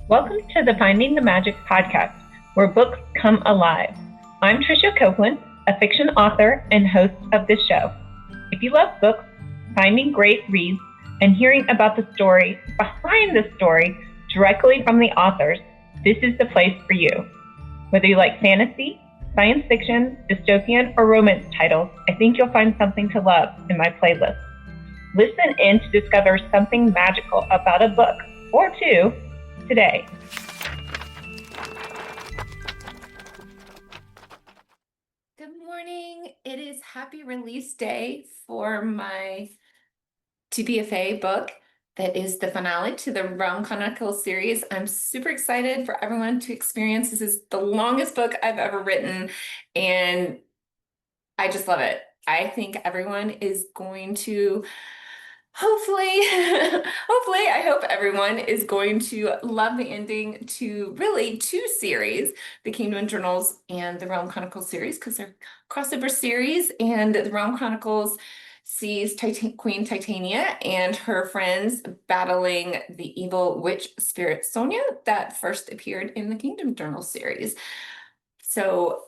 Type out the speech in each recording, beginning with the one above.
Welcome to the Finding the Magic podcast, where books come alive. I'm Tricia Copeland, a fiction author and host of this show. If you love books, finding great reads, and hearing about the story behind the story directly from the authors, this is the place for you. Whether you like fantasy, science fiction, dystopian, or romance titles, I think you'll find something to love in my playlist. Listen in to discover something magical about a book or two today. Good morning. It is happy release day for my TBFA book that is the finale to the Realm Chronicles series. I'm super excited for everyone to experience. This is the longest book I've ever written, and I just love it. I think everyone is going to hopefully, I hope everyone is going to love the ending to really two series, the Kingdom Journals and the Realm Chronicles series, because they're crossover series, and the Realm Chronicles sees Queen Titania and her friends battling the evil witch spirit Sonia that first appeared in the Kingdom Journals series. So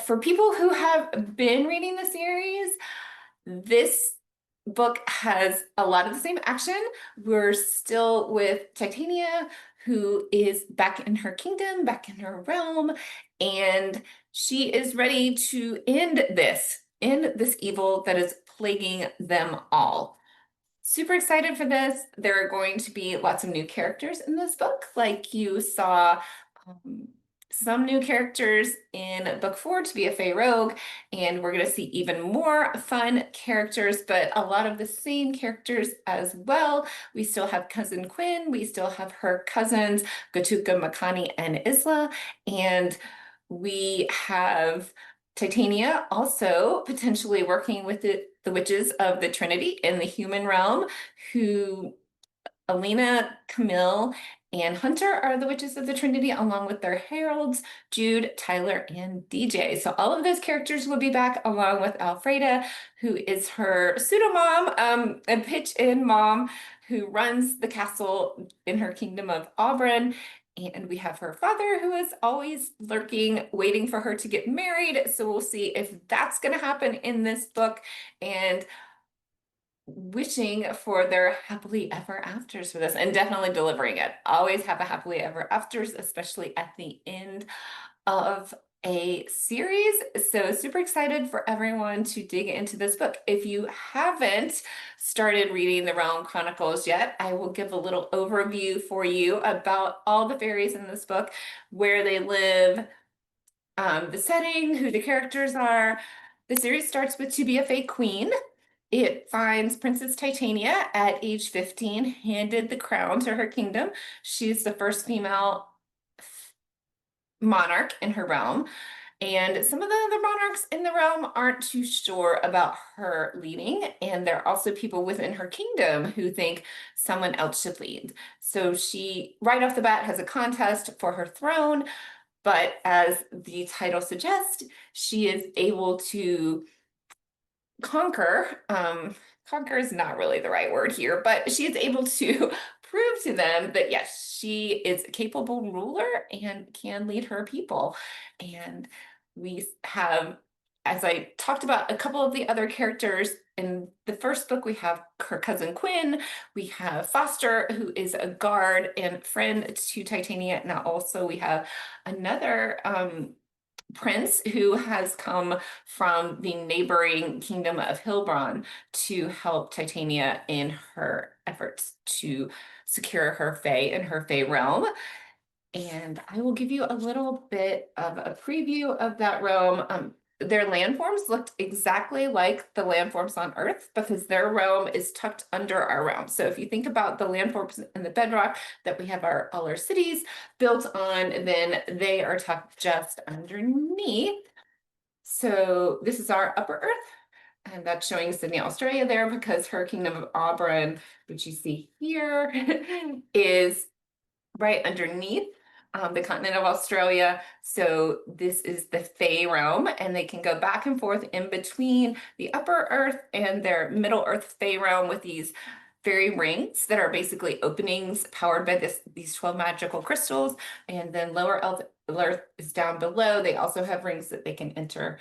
for people who have been reading the series, this book has a lot of the same action. We're still with Titania, who is back in her kingdom, back in her realm, and she is ready to end this evil that is plaguing them all. Super excited for this. There are going to be lots of new characters in this book, like you saw some new characters in book 4 to be a Fey Rogue, and we're going to see even more fun characters, but a lot of the same characters as well. We still have Cousin Quinn, we still have her cousins, Gatuka, Makani, and Isla, and we have Titania also potentially working with the witches of the Trinity in the human realm, who Alina, Camille, and Hunter are the witches of the Trinity, along with their heralds, Jude, Tyler, and DJ. So all of those characters will be back, along with Alfreda, who is her pseudo-mom, a pitch-in mom, who runs the castle in her kingdom of Auburn. And we have her father, who is always lurking, waiting for her to get married. So we'll see if that's going to happen in this book. And wishing for their happily ever afters for this, and definitely delivering it. Always have a happily ever afters, especially at the end of a series. So super excited for everyone to dig into this book. If you haven't started reading the Realm Chronicles yet, I will give a little overview for you about all the fairies in this book, where they live, the setting, who the characters are. The series starts with To Be a Fey Queen. It finds Princess Titania at age 15, handed the crown to her kingdom. She's the first female monarch in her realm. And some of the other monarchs in the realm aren't too sure about her leading. And there are also people within her kingdom who think someone else should lead. So she, right off the bat, has a contest for her throne. But as the title suggests, she is able to conquer is not really the right word here, but she is able to prove to them that yes, she is a capable ruler and can lead her people. And we have, as I talked about, a couple of the other characters in the first book. We have her cousin Quinn, we have Foster, who is a guard and friend to Titania. Now also we have another prince who has come from the neighboring kingdom of Hilbron to help Titania in her efforts to secure her Fae in her Fae realm. And I will give you a little bit of a preview of that realm. Their landforms looked exactly like the landforms on Earth, because their realm is tucked under our realm. So if you think about the landforms in the bedrock that we have all our cities built on, then they are tucked just underneath. So this is our upper Earth, and that's showing Sydney, Australia there, because her kingdom of Auburn, which you see here, is right underneath the continent of Australia. So this is the Fey realm, and they can go back and forth in between the upper Earth and their middle Earth Fey realm with these fairy rings that are basically openings powered by these 12 magical crystals. And then lower earth is down below. They also have rings that they can enter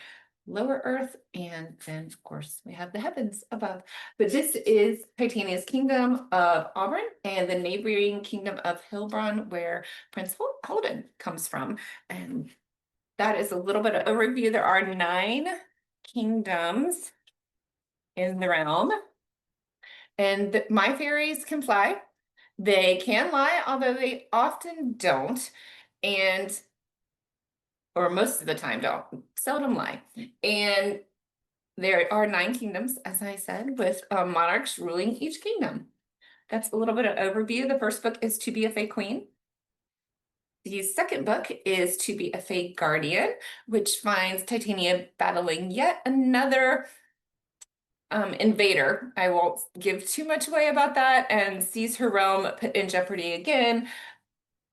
lower earth. And then, of course, we have the heavens above. But this is Titania's kingdom of Auburn and the neighboring kingdom of Hilbron, where Prince Holden comes from. And that is a little bit of overview. There are 9 kingdoms in the realm. And my fairies can fly. They can lie, although they often don't. Or most of the time don't, seldom lie. And there are 9 kingdoms, as I said, with monarchs ruling each kingdom. That's a little bit of overview. The first book is To Be a Fae Queen. The second book is To Be a Fae Guardian, which finds Titania battling yet another invader. I won't give too much away about that, and sees her realm put in jeopardy again.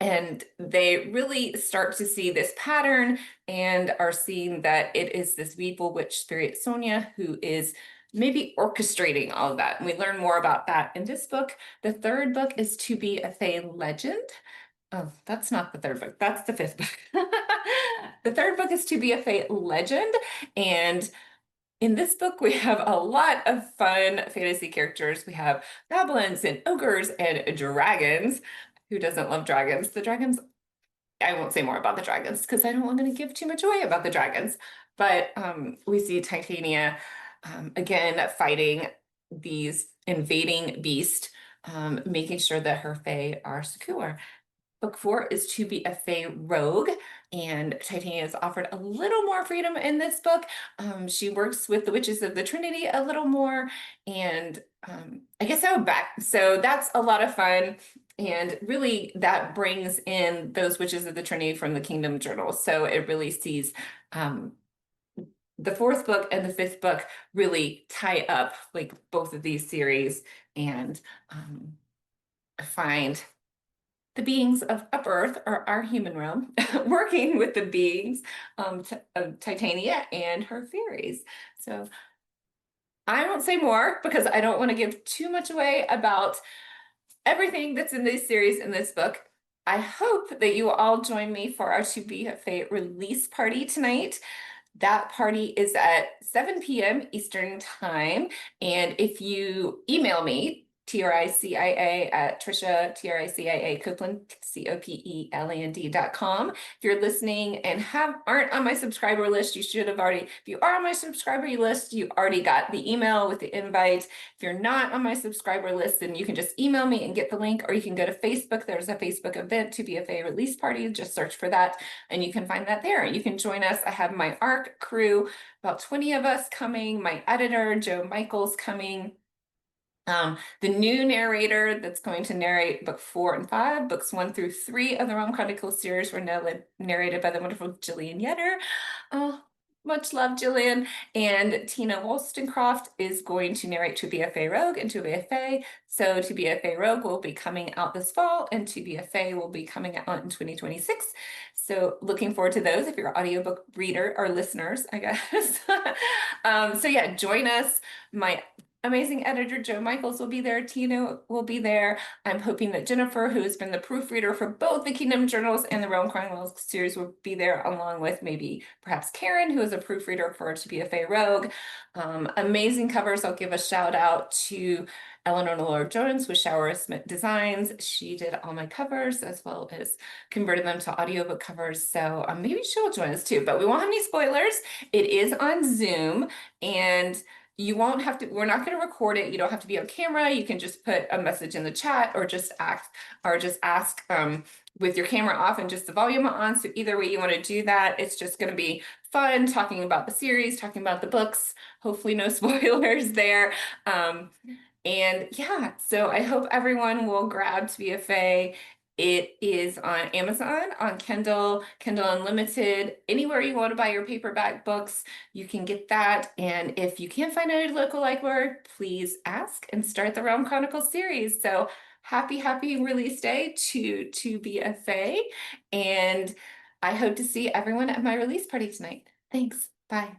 And they really start to see this pattern and are seeing that it is this evil witch spirit, Sonia, who is maybe orchestrating all of that. And we learn more about that in this book. The third book is To Be a Fae Legend. Oh, that's not the third book. That's the 5th book. The third book is To Be a Fae Legend. And in this book, we have a lot of fun fantasy characters. We have goblins and ogres and dragons. Who doesn't love dragons? The dragons, I won't say more about the dragons because I don't want to give too much away about the dragons. But we see Titania again fighting these invading beasts, making sure that her fae are secure. Book 4 is To Be a Fae Rogue, and Titania is offered a little more freedom in this book. She works with the Witches of the Trinity a little more, and I guess I would back. So that's a lot of fun, and really that brings in those Witches of the Trinity from the Kingdom Journals. So it really sees the 4th book and the 5th book really tie up like both of these series and find the beings of Up Earth, or our human realm, working with the beings of Titania and her fairies. So I won't say more because I don't want to give too much away about everything that's in this series in this book. I hope that you will all join me for our To Be a Fae release party tonight. That party is at 7 p.m. Eastern Time. And if you email me, Tricia at Tricia, Tricia Copeland, Copeland.com. If you're listening and aren't on my subscriber list, you should have already. If you are on my subscriber list, you already got the email with the invite. If you're not on my subscriber list, then you can just email me and get the link, or you can go to Facebook. There's a Facebook event, To Be a Fae release party. Just search for that and you can find that there. You can join us. I have my ARC crew, about 20 of us coming, my editor, Joe Michael's coming. The new narrator that's going to narrate book 4 and 5, books 1 through 3 of the Realm Chronicles series were narrated by the wonderful Jillian Yetter. Oh, much love, Jillian. And Tina Wollstonecraft is going to narrate To Be a Fae Rogue and To Be a Fae. So To Be a Fae Rogue will be coming out this fall, and To Be a Fae will be coming out in 2026. So looking forward to those if you're an audiobook reader or listeners, I guess. So yeah, join us. My amazing editor Joe Michaels will be there. Tina will be there. I'm hoping that Jennifer, who has been the proofreader for both the Kingdom Journals and the Realm Chronicles series, will be there, along with maybe perhaps Karen, who is a proofreader for To Be a Fae Rogue. Amazing covers. I'll give a shout out to Eleanor Lord Jones with Shower Smith Designs. She did all my covers as well as converted them to audiobook covers. So maybe she'll join us too, but we won't have any spoilers. It is on Zoom, and you won't have to, we're not going to record it. You don't have to be on camera. You can just put a message in the chat or just ask with your camera off and just the volume on. So either way you want to do that, it's just going to be fun talking about the series, talking about the books, hopefully no spoilers there. And yeah, so I hope everyone will grab To Be a Fae. It is on Amazon, on Kindle, Kindle Unlimited, anywhere you want to buy your paperback books, you can get that. And if you can't find any local library, please ask and start the Realm Chronicles series. So happy release day to Be a Fae. And I hope to see everyone at my release party tonight. Thanks. Bye.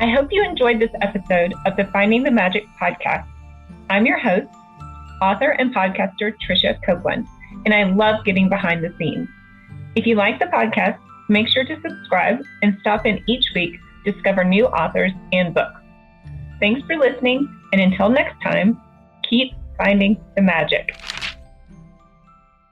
I hope you enjoyed this episode of the Finding the Magic podcast. I'm your host, author and podcaster Tricia Copeland, and I love getting behind the scenes. If you like the podcast, make sure to subscribe and stop in each week to discover new authors and books. Thanks for listening, and until next time, keep finding the magic.